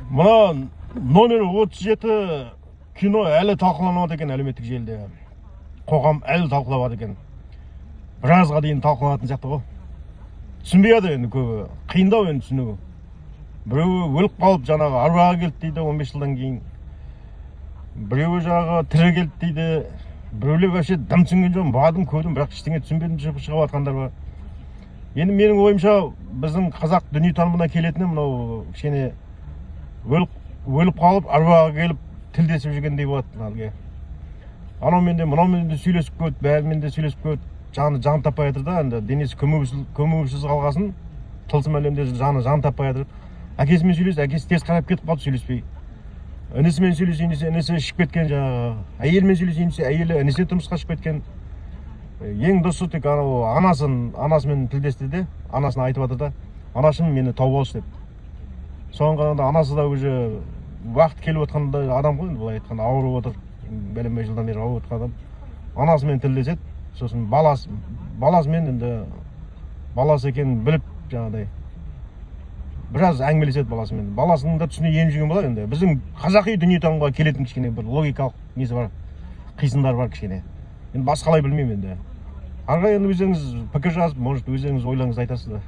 Мына номер 37 кино әлі талқыланады екен әлеуметтік желіде. Қоғам әлі талқылап екен. Біразға дейін талқыланатын сияқты ғой. Түсінбей жатыр енді көбі. Қиындау енді түсіну. Біреуі өліп қалып жаңағы аруағы келді дейді 15 жылдан кейін. Біреуі жаңағы тірі келді дейді. Біреулер вообще дым түсінген жоқ. Бардым, көрдім, бірақ ештеңе түсінбедім, шығып жатқандар бар. Енді менің ойымша біздің қазақ дүниетанымына келетіні мынау кішкене өліп қалып аруағы келіп тілдесіп жүргендей болады әлгі. Анаумен де мынаумен де сөйлесіп көрді, бәрімен де сөйлесіп көрді. Жан таппай жатыр да, енді денесі көмусіз қалғасын, тылсым әлемде жан таппай жатыр. Әкесімен сөйлесті, әкесі теріс қарап кетіп қалды сөйлеспей. Інісімен сөйлесейін десе, інісі ішіп кеткен жаңағы. Әйелімен сөйлесейін десе, әйелі інісіне тұрмысқа шығып кеткен. Ең дұрысы тек анасымен тілдесті де, анасына айтып жатыр да, анашым мені тауып алшы деп. Соған қарағанда анасы да уже уақыт келіп отқанда адам ғой, былай айтқанда ауырып отыр, бәленбай жылдан бері ауырып отқан адам. Анасымен тілдеседі, сосын баласымен енді баласы екенін біліп жаңағыдай біраз әңгімелеседі баласымен. Баласының да түсіне еніп жүрген болар енді. Біздің қазақи дүниетанымға келетін кішкене бір логикалық несі бар, қисындар бар кішкене. Енді басқалай білмеймін енді. Ары қарай енді өздеріңіз пікір жазып, может өздеріңіз ойларыңызды айтасыздар.